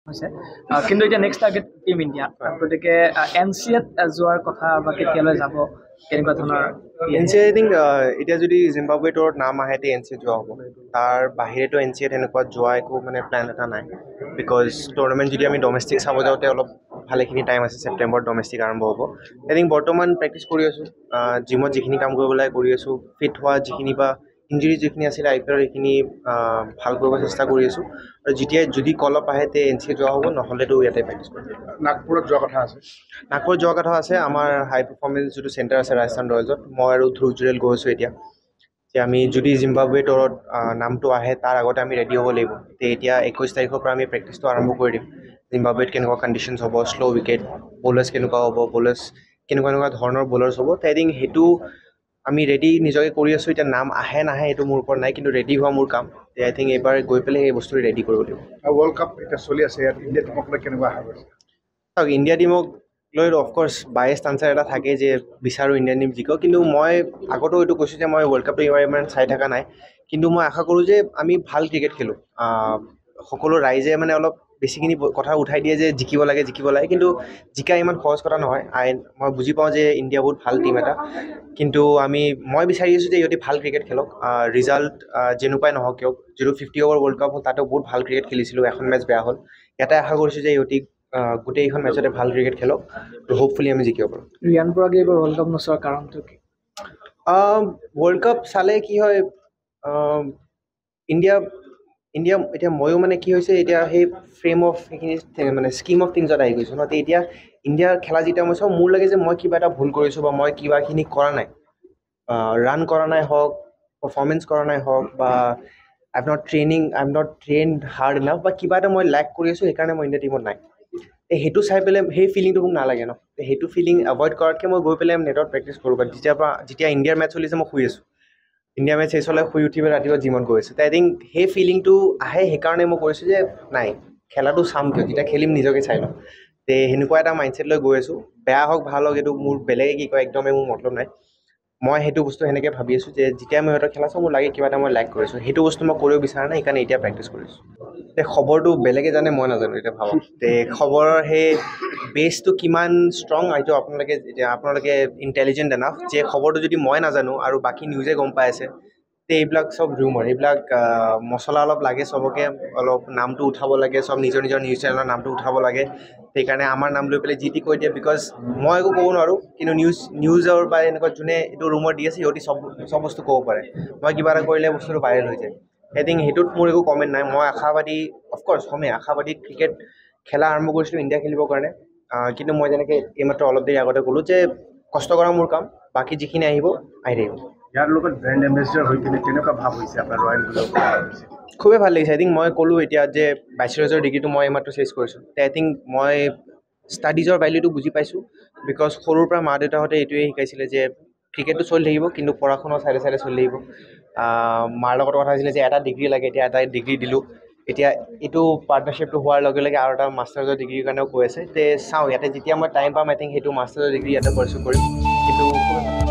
হৈছে কিন্তু এতিয়া নেক্সট টাৰ্গেট টিম ইণ্ডিয়া গতিকে NCAত যোৱাৰ কথা বা কেতিয়ালৈ যাব কেনেকুৱা ধৰণৰ NCA আই থিংক এতিয়া যদি জিম্বাবৱে টুৰত নাম আহে তে NCA যোৱা হ'ব তাৰ বাহিৰেতো NCAত এনেকুৱা যোৱা একো মানে প্লেন এটা নাই বিকজ টুৰ্ণামেণ্ট যদি আমি ডমেষ্টিক চাব যাওঁতে অলপ ভালেখিনি টাইম আছে ছেপ্টেম্বৰত ডমেষ্টিক আৰম্ভ হ'ব আই থিংক বৰ্তমান প্ৰেক্টিচ কৰি আছোঁ জিমত যিখিনি কাম কৰিব লাগে কৰি আছোঁ ফিট হোৱা যিখিনি বা ইঞ্জুৰি যিখিনি আছিলে IPL সেইখিনি ভাল কৰিব চেষ্টা কৰি আছোঁ আৰু যেতিয়া যদি কল আপ আহে তে NCA যোৱা হ'ব নহ'লেতো ইয়াতে প্ৰেক্টিচ কৰিম নাগপুৰত যোৱা কথা আছে নাগপুৰত যোৱা কথা আছে আমাৰ হাই পাৰফৰ্মেঞ্চ যিটো চেণ্টাৰ আছে ৰাজস্থান ৰয়েলছত মই আৰু ধ্ৰুৱ জুৰেল গৈ আছোঁ এতিয়া যে আমি যদি জিম্বাবৱে টুৰত নামটো আহে তাৰ আগতে আমি ৰেডি হ'ব লাগিব তে এতিয়া 21 তাৰিখৰ পৰা আমি প্ৰেক্টিচটো আৰম্ভ কৰি দিম জিম্বাবৱেত কেনেকুৱা কণ্ডিশ্যনছ হ'ব শ্ল' উইকেট বলাৰ্ছ কেনেকুৱা হ'ব বলাৰ্ছ কেনেকুৱা ধৰণৰ বলাৰ্ছ হ'ব আই থিংক সেইটো আমি ৰেডি নিজকে কৰি আছোঁ এতিয়া নাম আহে নাহে এইটো মোৰ ওপৰত নাই কিন্তু ৰেডি হোৱা মোৰ কাম আই থিংক এইবাৰ গৈ পেলাই সেই বস্তুটো ৰেডি কৰিব লাগিব আৰু ৱৰ্ল্ড কাপ এতিয়া চলি আছে ইয়াত ইণ্ডিয়া টিমক লৈ কেনেকুৱা আশা কৰিছে চাওক ইণ্ডিয়া টিমক লৈ অফক'ৰ্ছ বায়েষ্ট আনচাৰ এটা থাকে যে বিচাৰোঁ ইণ্ডিয়ান টিম জিকক কিন্তু মই আগতো এইটো কৈছোঁ যে মই ৱৰ্ল্ড কাপটো এইবাৰ ইমান চাই থকা নাই কিন্তু মই আশা কৰোঁ যে আমি ভাল ক্ৰিকেট খেলোঁ সকলো ৰাইজে মানে অলপ বেছিখিনি কথা উঠাই দিয়ে যে জিকিব লাগে কিন্তু জিকা ইমান সহজ কথা নহয় মই বুজি পাওঁ যে ইণ্ডিয়া বহুত ভাল টিম এটা কিন্তু মই বিচাৰি আছোঁ যে ইহঁতে ভাল ক্ৰিকেট খেলক ৰিজাল্ট যেনেকুৱাই নহওক কিয় যিটো 50 অভাৰ ৱৰ্ল্ড কাপ হ'ল তাতেও বহুত ভাল ক্ৰিকেট খেলিছিলোঁ এখন মেটচ বেয়া হ'ল ইয়াতে আশা কৰিছোঁ যে ইহঁতি গোটেইখন মেচতে ভাল ক্ৰিকেট খেলক আৰু হোপফুলি আমি জিকিব পাৰোঁ ৰিয়ান পৰাগে এইবাৰ ৱৰ্ল্ড কাপ নোচোৱাৰ কাৰণটো কি ৱৰ্ল্ড কাপ চালে কি হয় ইণ্ডিয়া এতিয়া ময়ো মানে কি হৈছে এতিয়া সেই ফ্ৰেম অফ সেইখিনি মানে স্কিম অফ থিংছত আহি গৈছোঁ ন এতিয়া ইণ্ডিয়াৰ খেলা যেতিয়া মই চাওঁ মোৰ লাগে যে মই কিবা এটা ভুল কৰিছোঁ বা মই কিবাখিনি কৰা নাই ৰান কৰা নাই হওক পাৰফৰ্মেঞ্চ কৰা নাই হওক বা I am not trained hard enough বা কিবা এটা মই লেক কৰি আছোঁ সেইকাৰণে মই ইণ্ডিয়া টিমত নাই সেইটো চাই পেলাই সেই ফিলিংটো মোক নালাগে ন সেইটো ফিলিং এভইড কৰাতকৈ মই গৈ পেলাই নেটত প্ৰেক্টিচ কৰোঁ বাট যেতিয়া ইণ্ডিয়াৰ মেটচ চলিছে মই শুই আছোঁ ইণ্ডিয়া মেটচ শেষ হ'লে শুই উঠি পেলাই ৰাতিপুৱা জিমত গৈ আছোঁ আই থিংক সেই ফিলিংটো আহে সেইকাৰণে মই কৰিছোঁ যে নাই খেলাটো চাম কিয় যেতিয়া খেলিম নিজকে চাই লওঁ তে সেনেকুৱা এটা মাইণ্ডছেট লৈ গৈ আছোঁ বেয়া হওক ভাল হওক এইটো মোৰ বেলেগে কি কয় একদমেই মোৰ মতলব নাই মই সেইটো বস্তু সেনেকৈ ভাবি আছোঁ যে যেতিয়া মই সিহঁতৰ খেলা চাওঁ মোৰ লাগে কিবা এটা মই লাইক কৰিছোঁ সেইটো বস্তু মই কৰিব বিচৰা নাই সেইকাৰণে এতিয়া প্ৰেক্টিচ কৰিছোঁ তে খবৰটো বেলেগে জানে মই নাজানো এতিয়া ভাবক তে খবৰৰ সেই বেছটো কিমান ষ্ট্ৰং এইটো আপোনালোকে ইণ্টেলিজেণ্ট এনাফ যে খবৰটো যদি মই নাজানো আৰু বাকী নিউজে গম পাই আছে তে এইবিলাক চব ৰুমৰ এইবিলাক মছলা অলপ লাগে চবকে অলপ নামটো উঠাব লাগে চব নিজৰ নিউজ চেনেলৰ নামটো উঠাব লাগে সেইকাৰণে আমাৰ নাম লৈ পেলাই যি টি কৈ দিয়ে বিকজ মই একো ক'ব নোৱাৰোঁ কিন্তু নিউজৰ বা এনেকুৱা যোনে এইটো ৰুমৰ দি আছে সিহঁতি চব বস্তু ক'ব পাৰে মই কিবা এটা কৰিলে বস্তুটো ভাইৰেল হৈ যায় আই থিংক সেইটোত মোৰ একো কমেণ্ট নাই মই আশাবাদী অফক'ৰ্ছ হমেই আশাবাদী ক্ৰিকেট খেলা আৰম্ভ কৰিছিলোঁ ইণ্ডিয়া খেলিবৰ কাৰণে কিন্তু মই যেনেকৈ এইমাত্ৰ অলপ দেৰি আগতে ক'লোঁ যে কষ্ট কৰা মোৰ কাম বাকী যিখিনি আহিব আহি থাকিব ইয়াৰ লগত ব্ৰেণ্ড এম্বেচিডাৰ হৈ কিনে কেনেকুৱা ভাৱ হৈছে আপোনাৰ ৰয়েল খুবেই ভাল লাগিছে আই থিংক মই ক'লোঁ এতিয়া যে বেচেলাৰ্ছৰ ডিগ্ৰীটো মই এইমাত্ৰ চেছ কৰিছোঁ আই থিংক মই ষ্টাডিজৰ ভেল্যুটো বুজি পাইছোঁ বিকজ সৰুৰ পৰা মা দেউতাহঁতে এইটোৱে শিকাইছিলে যে ক্ৰিকেটটো চলি থাকিব কিন্তু পঢ়া শুনাৰ চাইডে চাইডে চলি থাকিব মাৰ লগত কথা হৈছিলে যে এটা ডিগ্ৰী লাগে এতিয়া এটা ডিগ্ৰী দিলোঁ এতিয়া এইটো পাৰ্টনাৰশ্বিপটো হোৱাৰ লগে লগে আৰু এটা মাষ্টাৰ্ছৰ ডিগ্ৰীৰ কাৰণেও কৈ আছে তে চাওঁ ইয়াতে যেতিয়া মই টাইম পাম আই থিংক সেইটো মাষ্টাৰ্ছৰ ডিগ্ৰী ইয়াতে পাৰ্চু কৰিম কিন্তু